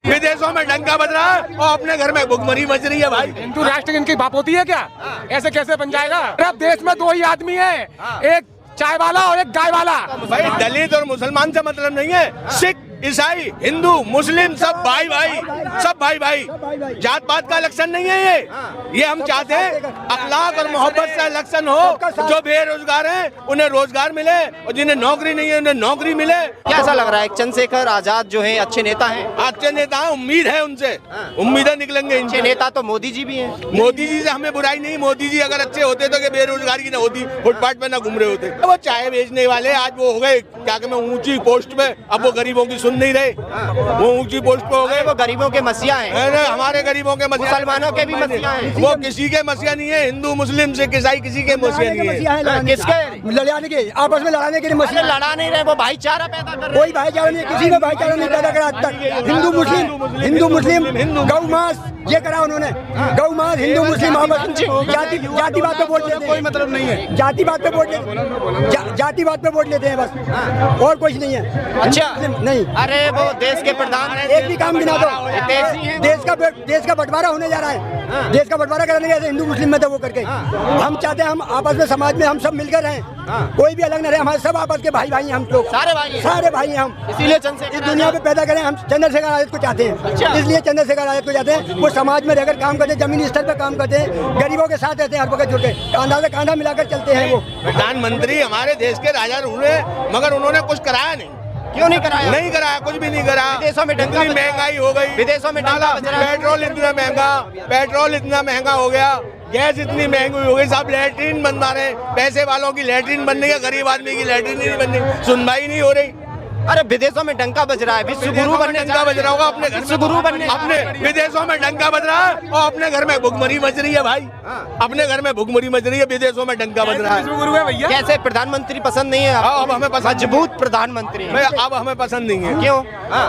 विदेशों में डंका बज रहा है और अपने घर में भुखमरी मच रही है भाई। हिंदू राष्ट्र इनकी बाप होती है क्या? ऐसे कैसे बन जाएगा? अब देश में दो ही आदमी है, एक चाय वाला और एक गाय वाला। भाई दलित और मुसलमान से मतलब नहीं है, सिख ईसाई हिंदू मुस्लिम सब भाई भाई, सब भाई भाई। जात पात का इलेक्शन नहीं है ये हम चाहते हैं अखलाक और मोहब्बत से इलेक्शन हो। जो बेरोजगार हैं उन्हें रोजगार मिले और जिन्हें नौकरी नहीं है उन्हें नौकरी मिले। कैसा लग रहा है? चंद्रशेखर आजाद जो है अच्छे नेता हैं। अच्छे नेता हैं, उम्मीद है उनसे, उम्मीदें निकलेंगे अच्छे नेता तो मोदी जी भी हैं। मोदी जी से हमें बुराई नहीं, मोदी जी अगर अच्छे होते तो बेरोजगारी की ना होती, फुटपाथ पे ना घूम रहे होते। वो चाय बेचने वाले आज वो हो गए क्या कि मैं ऊंची पोस्ट पे, अब वो गरीबों की सुन नहीं रहे, वो ऊंची पोस्ट पे हो गए। वो गरीबों के मसीहा हैं। हमारे गरीबों के मसीहा, मुसलमानों के भी मसीहा हैं। वो किसी के मसीहा नहीं है, हिंदू मुस्लिम सिख ईसाई किसी के मसीहा नहीं है। किसके? लड़ाने के, आपस में लड़ाने के लिए मसीहा। लड़ा नहीं रहे, वो भाईचारा पैदा कर रहे। कोई भाईचारा नहीं, किसी में भाईचारा नहीं पैदा करा आज तक। हिंदू मुस्लिम गौ मांस ये करा उन्होंने, गौ मांस हिंदू मुस्लिम आपस में जाति बात पे वोट लेते हैं। कोई मतलब नहीं है, जाति बात पे वोट जाति बात पे वोट लेते हैं बस, और कुछ नहीं है। अच्छा नहीं, अरे वो देश के प्रधान एक भी काम गिना दो। देश का बंटवारा होने जा रहा है, देश का बंटवारा कराने के हिंदू मुस्लिम में तो वो करके हम चाहते हैं हम आपस में समाज में हम सब मिलकर रहें, कोई भी अलग न रहे, हमारे सब आपस के भाई भाई हैं हम लोग, सारे भाई हैं हम। इसीलिए इस दुनिया पे पैदा करें हम चंद्रशेखर आजाद को चाहते हैं, इसलिए चंद्रशेखर आजाद को चाहते हैं। वो समाज में रहकर काम करते हैं, जमीनी स्तर पर काम करते हैं, गरीबों के साथ रहते हैं, हर वक्त जुड़ के कांधा से कांधा मिलाकर चलते हैं। वो प्रधानमंत्री हमारे देश के राजा हुए मगर उन्होंने कुछ कराया नहीं। क्यों नहीं कराया? नहीं कराया, कुछ भी नहीं कराया। विदेशों में इतनी महंगाई हो गई, विदेशों में पेट्रोल इतना महंगा हो गया, गैस इतनी महंगी हो गई, सब लैट्रीन बनवा रहे, पैसे वालों की लैट्रीन बन रही है, गरीब आदमी की लैट्रीन नहीं बन रही, सुनवाई नहीं हो रही। अरे विदेशों में डंका बज रहा है, विश्व गुरु बनने डंका बज रहा होगा, अपने विश्व गुरु बनने, अपने विदेशों में डंका बज रहा है और अपने घर में भुखमरी मच रही है भाई। अपने घर में भुखमरी मच रही है, विदेशों में डंका बज रहा है भैया। कैसे प्रधानमंत्री पसंद नहीं है? अब हमें मजबूत प्रधानमंत्री अब हमें पसंद नहीं है। क्यों?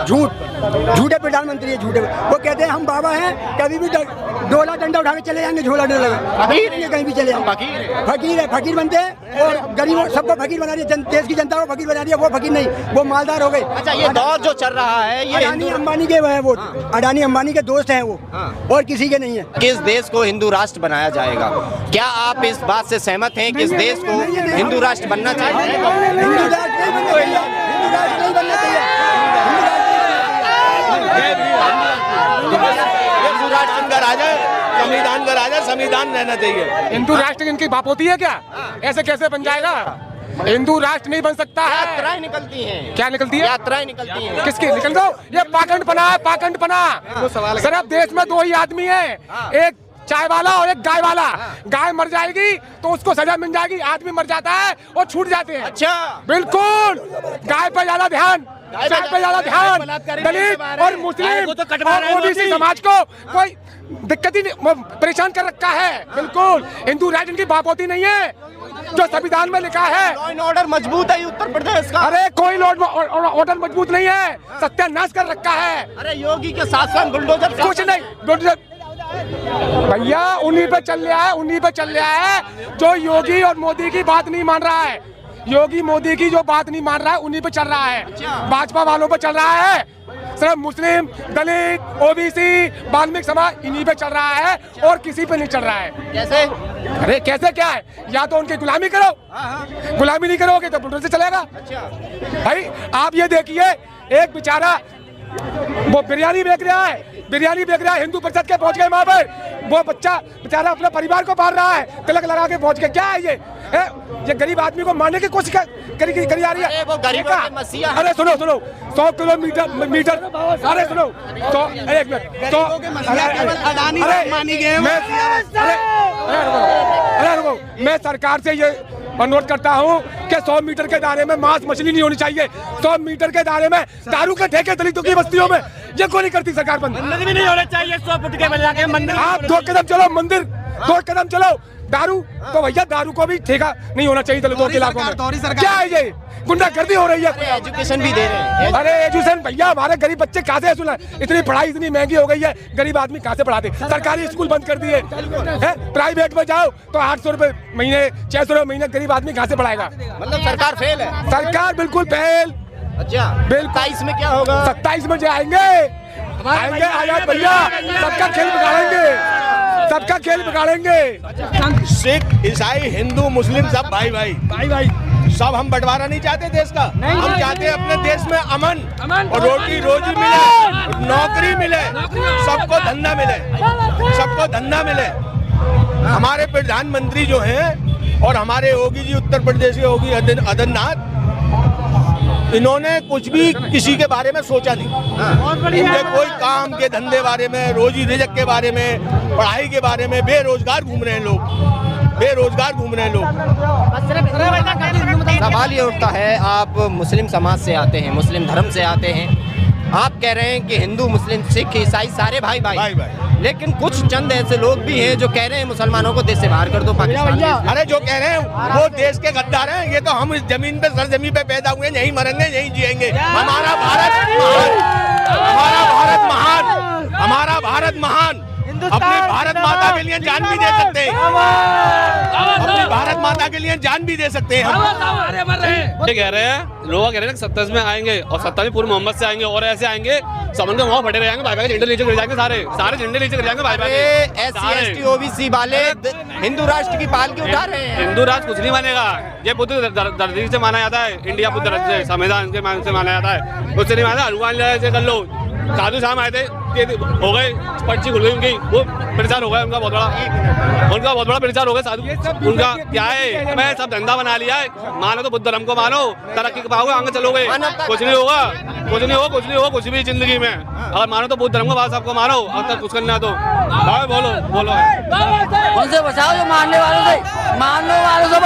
झूठे प्रधानमंत्री है, झूठे। वो कहते हैं हम बाबा हैं, कभी भी डोला डंडा उठा के चले जाएंगे, झोला डंडा कहीं भी चले जाएंगे। फकीर है, फकीर बनते हैं और गरीबों सबको फकीर बना रही है, देश की जनता को फकीर बना रही है। वो फकीर नहीं, वो मालदार हो गए। अच्छा, ये दौर जो चल रहा है ये अडानी अंबानी के हैं, वो अडानी अंबानी के दोस्त हैं वो, और किसी के नहीं है। किस देश को हिंदू राष्ट्र बनाया जाएगा? क्या आप इस बात से सहमत हैं कि इस देश को हिंदू राष्ट्र बनना चाहिए? हिंदू राष्ट्र नहीं बनना चाहिए, हिंदू राष्ट्र नहीं बनना चाहिए। हिंदू राष्ट्र का राजा, संविधान का राजा, संविधान रहना चाहिए। हिंदू राष्ट्र इनकी बाप होती है क्या? ऐसे कैसे बन जाएगा? हिंदू राष्ट्र नहीं बन सकता है। यात्राएं निकलती हैं। क्या निकलती है? यात्राएं निकलती हैं। किसकी निकल दो? ये पाखंडपना है, पाखंडपना। सिर्फ देश में दो ही आदमी है, एक चाय वाला और एक गाय वाला। गाय मर जाएगी तो उसको सजा मिल जाएगी, आदमी मर जाता है और छूट जाते हैं। अच्छा, बिल्कुल गाय पे ज्यादा ध्यान, चाय पे ज्यादा ध्यान। दलित और मुस्लिम और ओबीसी समाज को कोई दिक्कत ही नहीं, परेशान कर रखा है। बिल्कुल हिंदू राष्ट्र इनकी बाप होती नहीं है, जो संविधान में लिखा है। लॉ एंड ऑर्डर मजबूत है उत्तर प्रदेश का। अरे कोई ऑर्डर मजबूत नहीं है, सत्यानाश कर रखा है। अरे योगी के साथ बुलडोजर कुछ नहीं भैया, उन्हीं पे चल रहा है, जो योगी और मोदी की बात नहीं मान रहा है। योगी मोदी की जो बात नहीं मान रहा है उन्हीं पे चल रहा है, भाजपा वालों पे चल रहा है। सिर्फ मुस्लिम, दलित, ओबीसी, वाल्मीकि समाज इन्हीं पे चल रहा है और किसी पे नहीं चल रहा है। कैसे? अरे कैसे क्या है? या तो उनकी गुलामी करो, गुलामी नहीं करोगे तो बुलडोजर से चलेगा। भाई आप ये देखिए, एक बेचारा वो बिरयानी बेच रहा है, हिंदू परिषद के पहुंच गए वहां पर, वो बच्चा बेचारा अपने परिवार को पाल रहा है, तिलक लगा के पहुंच गए। क्या है ये गरीब आदमी को मारने की कोशिश करी जा रही है। वो गरीबों के मसीहा। अरे सुनो 100 किलोमीटर, अरे सुनो 100, एक मिनट, मैं सरकार से ये अनुरोध करता हूँ कि 100 मीटर के दायरे में मांस मछली नहीं होनी चाहिए। 100 मीटर के दायरे में दारू के ठेके दलितों की बस्तियों में ये क्यों नहीं करती सरकार बंद? मंदिर भी नहीं होने चाहिए 100 फुट के बजा के मंदिर। आप 2 कदम चलो मंदिर, 2 कदम चलो दारू, तो भैया दारू को भी ठेका नहीं होना चाहिए दलितों के इलाकों में। क्या है ये? गुंडागर्दी हो रही है। एजुकेशन भी दे रहे हैं। अरे एजुकेशन भैया, हमारे गरीब बच्चे कहाँ से सुना? इतनी पढ़ाई इतनी महंगी हो गई है, गरीब आदमी कहाँ से पढ़ाते? सरकारी स्कूल बंद कर दिए, प्राइवेट में जाओ तो 800 रुपए महीने, 600 रुपए महीने, गरीब आदमी कहाँ से पढ़ाएगा? मतलब सरकार फेल है। सरकार बिल्कुल फेल। अच्छा, बिल्कुल। 27 में क्या होगा? 27 में जाएंगे आएंगे आजाद भैया, सबका खेल बिगाड़ेंगे, सबका खेल बिगाड़ेंगे। सिख ईसाई हिंदू मुस्लिम सब भाई भाई भाई भाई सब। हम बंटवारा नहीं चाहते देश का, हम चाहते हैं अपने देश में अमन और रोटी रोजी मिले, नौकरी मिले, सबको धंधा मिले, सबको धंधा मिले। हमारे प्रधानमंत्री जो हैं और हमारे योगी जी, उत्तर प्रदेश के योगी आदित्यनाथ, इन्होंने कुछ भी किसी के बारे में सोचा नहीं। इनके कोई काम के धंधे बारे में, रोजी रिजक के बारे में, पढ़ाई के बारे में, बेरोजगार घूम रहे हैं लोग, बेरोजगार घूम रहे हैं लोग। सवाल ये उठता है, आप मुस्लिम समाज से आते हैं, मुस्लिम धर्म से आते हैं, आप कह रहे हैं कि हिंदू मुस्लिम सिख ईसाई सारे भाई भाई, लेकिन कुछ चंद ऐसे लोग भी हैं जो कह रहे हैं मुसलमानों को देश से बाहर कर दो, पाकिस्तान से। अरे जो कह रहे हैं वो देश के गद्दार हैं। ये तो हम इस जमीन पे, सरजमीन पे पैदा हुए, यहीं मरेंगे, यहीं जिएंगे। हमारा भारत महान, हमारा भारत महान, हमारा भारत महान। अपनी भारत माता के लिए जान भी दे सकते हैं, अपनी भारत माता के लिए जान भी दे सकते हैं हम। ये कह रहे हैं, लोग कह रहे हैं 27 में आएंगे और 27 में पूरे मोहम्मद से आएंगे और ऐसे आएंगे, समझ के वहाँ फटे रह जाएंगे, भाई भाई के झंडे नीचे गिर जाएंगे, सारे झंडे नीचे गिर जाएंगे भाई भाई। SC ST OBC वाले हिंदू राष्ट्र की पालकी उठा रहे हैं। हिंदू राष्ट्र कुछ नहीं मानेगा, ये बुद्ध दर्जी से माना जाता है, इंडिया बुद्ध दर्ज संविधान के मान से माना जाता है, उससे नहीं माना। हनुमान से कर लो, साधु साहब आए थे, हो गए, पर्ची खुल गई उनकी, वो प्रचार हो गया उनका बहुत बड़ा प्रचार हो गया साधु। उनका क्या है, मैं सब धंधा बना लिया है, मानो तो बुद्ध धर्म को मानो, तरक्की पाओगे, आगे चलोगे, कुछ नहीं होगा, कुछ नहीं होगा, कुछ नहीं होगा, कुछ भी जिंदगी में। अगर मानो तो बुद्ध धर्म को बात सबको मानो, अब तक कुछ करना तो बोलो बोलो। उनसे बचाओ, जो मारने वालों से बचाओ। मानो वालों से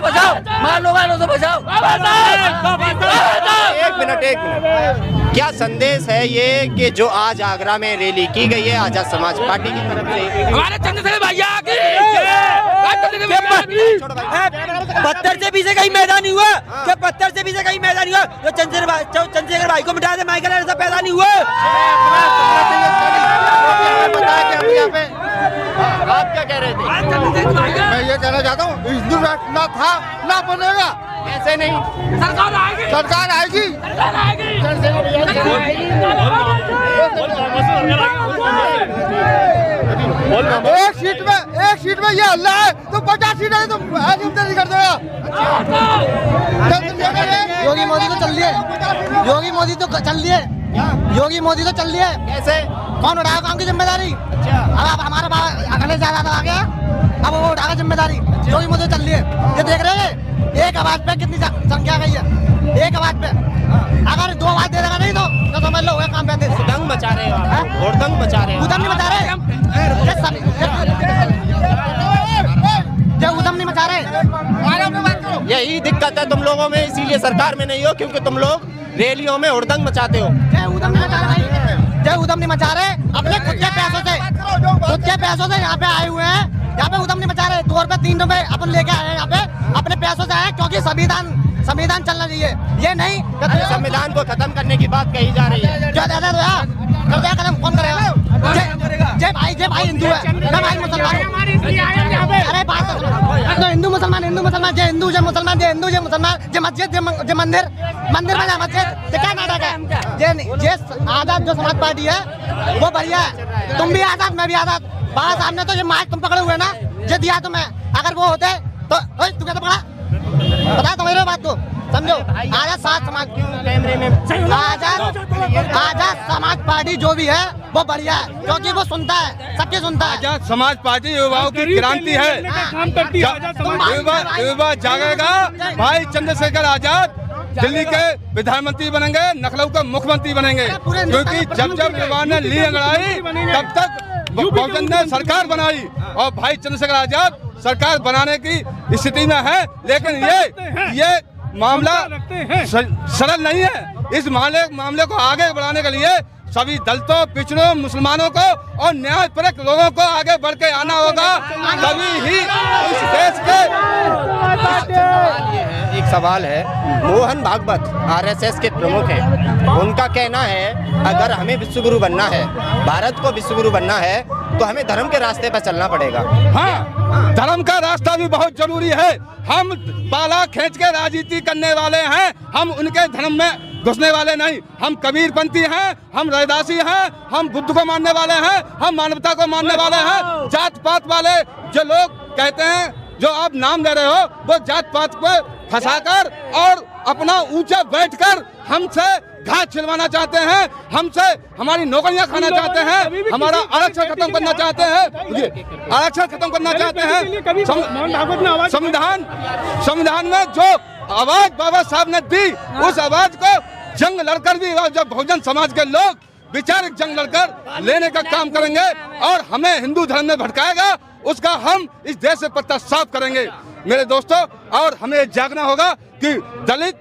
बचाओ, मानो वालों से बचाओ। एक मिनट, क्या संदेश है ये कि जो आज आगरा में रैली की गई है आजाद समाज पार्टी की तरफ से? हमारे चंद्रशेखर भैया पत्थर से पीछे कहीं मैदान नहीं हुआ, क्या पत्थर से पीछे कहीं मैदान नहीं हुआ, जो चंद्रशेखर भाई को मिटा दे, माइकल ऐसा पैदा नहीं हुआ। आप क्या कह रहे थे? मैं ये कहना चाहता हूँ, हिंदू राष्ट्र ना था ना बनेगा। ऐसे नहीं, सरकार आएगी। एक सीट में ये हल्ला है तो 50 सीट है तो नहीं कर देगा। योगी मोदी तो चल लिए, योगी मोदी तो चल लिए। कैसे? कौन उठाएगा काम की जिम्मेदारी? अब हमारा अखिलेश यादव आ गया, अब वो उठाएगा जिम्मेदारी। योगी मोदी चल लिए, ये देख रहे हैं एक आवाज पे कितनी संख्या गई है, एक आवाज पे। अगर 2 आवाज दे देगा नहीं तो समझ लो काम पे उदंग मचा रहे हो, उदंग मचा रहे हो। उदम नहीं मचा रहे, उदम नहीं मचा रहे। यही दिक्कत है तुम लोगों में, इसीलिए सरकार में नहीं हो, क्योंकि तुम लोग रैलियों में हुड़दंग मचाते हो। उदम नहीं मचा रहे, उदम नहीं मचा रहे। अपने खुद के पैसों से यहाँ पे आए हुए हैं, यहाँ पे उदम नहीं मचा रहे। 2 रुपए 3 रुपए अपन लेके आए हैं यहाँ पे, अपने पैसों से आए, क्योंकि संविधान चलना चाहिए। ये नहीं संविधान को खत्म करने की बात कही जा रही है। जो दादा तो यार कर दिया, कदम कौन करेगा? जय भाई हिंदू है, मैं भाई मुसलमान हूँ। अरे बात तो हिंदू मुसलमान, जय हिंदू जय मुसलमान, जय हिंदू जय मुसलमान, जय मस्जिद जय मंदिर में जा मस्जिद। क्या नाटक है? जय आजाद जो समाज पार्टी है वो बढ़िया है। तुम भी आजाद, मैं भी आजाद। बाबा साहब ने तो ये माइक तुम पकड़े हुए ना, ये दिया तुम्हें। अगर वो होते तो तू क्या पकड़ा, बता तो मेरे बात को समझो। आजाद समाज कैमरे में आजाद समाज पार्टी जो भी है वो बढ़िया है, क्योंकि वो सुनता है, सबकी सुनता है। आजाद समाज पार्टी युवाओं की क्रांति है, युवा जागेगा। भाई चंद्रशेखर आजाद दिल्ली के प्रधानमंत्री बनेंगे, लखनऊ के मुख्यमंत्री बनेंगे, क्योंकि जब युवा ने ली अंगड़ाई तब तक बहुजन ने सरकार बनाई, और भाई चंद्रशेखर आजाद सरकार बनाने की स्थिति में है। लेकिन ये मामला सरल नहीं है। इस मामले को आगे बढ़ाने के लिए सभी दलितों, पिछड़ों, मुसलमानों को और न्यायपरक लोगों को आगे बढ़ के आना होगा, तभी ही इस देश के। एक सवाल है, मोहन भागवत RSS के प्रमुख हैं, उनका कहना है अगर हमें विश्वगुरु बनना है, भारत को विश्वगुरु बनना है, तो हमें धर्म के रास्ते पर चलना पड़ेगा। हाँ, धर्म का रास्ता भी बहुत जरूरी है। हम पाला खींच के राजनीति करने वाले हैं, हम उनके धर्म में घुसने वाले नहीं। हम कबीरपंथी हैं, हम रैदासी हैं, हम बुद्ध को मानने वाले हैं, हम मानवता को मानने वाले हैं। जात पात वाले जो लोग कहते हैं, जो आप नाम ले रहे हो, वो जात पात को फंसाकर और अपना ऊंचा बैठकर हमसे घाट छिलवाना चाहते हैं, हमसे हमारी नौकरियां खाना चाहते हैं, हमारा आरक्षण खत्म करना चाहते हैं, आरक्षण खत्म करना चाहते हैं। संविधान में जो आवाज बाबा साहब ने दी, उस आवाज को जंग लड़कर भी, और जब बहुजन समाज के लोग विचारिक जंग लड़कर लेने का काम करेंगे और हमें हिंदू धर्म में भटकाएगा, उसका हम इस देश से पत्ता साफ करेंगे मेरे दोस्तों। और हमें जागना होगा कि दलित,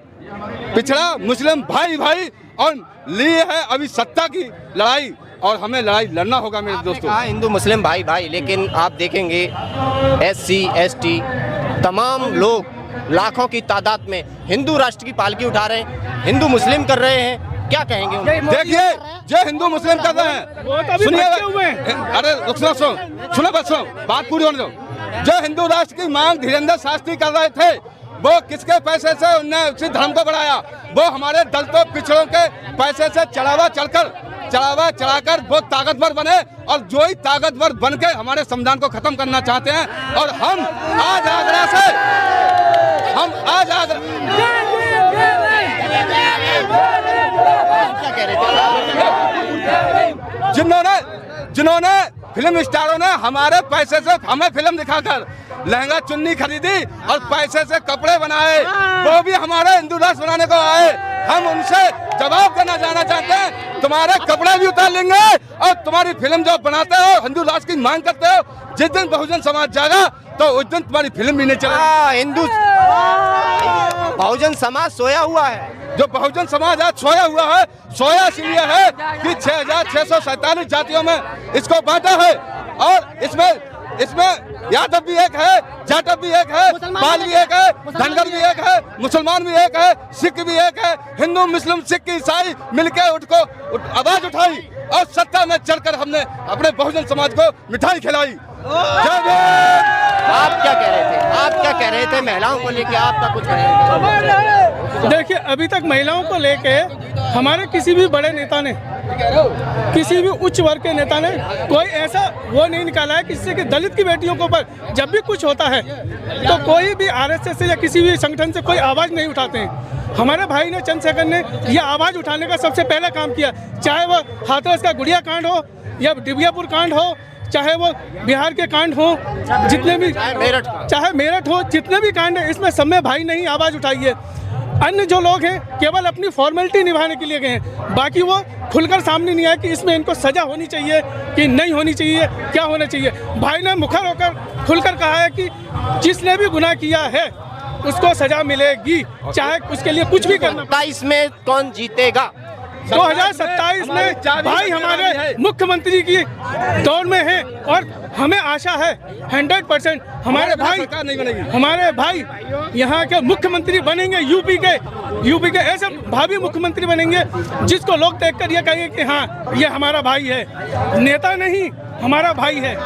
पिछड़ा, मुस्लिम भाई भाई और लिए है अभी सत्ता की लड़ाई, और हमें लड़ाई लड़ना होगा मेरे दोस्तों। हिंदू मुस्लिम भाई भाई, लेकिन आप देखेंगे SC ST तमाम लोग लाखों की तादाद में हिंदू राष्ट्र की पालकी उठा रहे हैं, हिंदू मुस्लिम कर रहे हैं। क्या कहेंगे? देखिए, जो हिंदू मुस्लिम कर रहे हैं, सुनिए, अरे सुनो बच्चों, बात पूरी होने दो। जो हिंदू राष्ट्र की मांग धीरेन्द्र शास्त्री कर रहे थे, वो किसके पैसे से उन्होंने उसी धर्म को बढ़ाया? वो हमारे दलितों पिछड़ों के पैसे से चढ़ावा चढ़ाकर वो ताकतवर बने, और जो ही ताकतवर बन के हमारे संविधान को खत्म करना चाहते हैं। और हम आज आगरा क्या कह रहे थे? जिन्होंने फिल्म स्टारों ने हमारे पैसे से हमें फिल्म दिखाकर लहंगा चुन्नी खरीदी और पैसे से कपड़े बनाए, वो भी हमारे हिंदू राष्ट्र बनाने को आए। हम उनसे जवाब देना जाना चाहते हैं, तुम्हारे कपड़े भी उतार लेंगे और तुम्हारी फिल्म जो बनाते हो, हिंदू राष्ट्र की मांग करते हो, जिस दिन बहुजन समाज जागा तो उस दिन तुम्हारी फिल्म भी नहीं चलेगी। हिंदू बहुजन समाज सोया हुआ है। जो बहुजन समाज आज सोया हुआ है, सोया इसलिए है कि 6647 जातियों में इसको बांटा है, और इसमें यादव भी एक है, जाटव भी एक है, पाल भी एक है, धनगर भी एक है, मुसलमान भी एक है, सिख भी एक है। हिंदू मुस्लिम सिख ईसाई मिलकर आवाज उठाई और सत्ता में चढ़कर हमने अपने बहुजन समाज को मिठाई खिलाई। आप क्या कह रहे थे? आप क्या कह रहे थे महिलाओं को लेके? आपका कुछ कहेंगे? देखिए, अभी तक महिलाओं को लेके हमारे किसी भी बड़े नेता ने, किसी भी उच्च वर्ग के नेता ने कोई ऐसा वो नहीं निकाला है किससे कि दलित की बेटियों के ऊपर जब भी कुछ होता है तो कोई भी RSS से या किसी भी संगठन से कोई आवाज़ नहीं उठाते हैं। हमारे भाई ने, चंद्रशेखर ने, यह आवाज़ उठाने का सबसे पहला काम किया, चाहे वो हाथरस का गुड़िया कांड हो या डिबियापुर कांड हो, चाहे वो बिहार के कांड हो, जितने भी, चाहे मेरठ हो, जितने भी कांड है, इसमें सब में भाई ने ही आवाज़ उठाई है। अन्य जो लोग हैं केवल अपनी फॉर्मेलिटी निभाने के लिए गए हैं, बाकी वो खुलकर सामने नहीं आया कि इसमें इनको सजा होनी चाहिए कि नहीं होनी चाहिए, क्या होना चाहिए। भाई ने मुखर होकर खुलकर कहा है कि जिसने भी गुनाह किया है उसको सजा मिलेगी, चाहे उसके लिए कुछ भी करना। 27 में कौन जीतेगा? 2027 में भाई हमारे मुख्यमंत्री की दौड़ में है, और हमें आशा है 100% हमारे भाई यहाँ के मुख्यमंत्री बनेंगे। यूपी के ऐसे भावी मुख्यमंत्री बनेंगे जिसको लोग देखकर ये कहेंगे कि हाँ, ये हमारा भाई है, नेता नहीं, हमारा भाई है।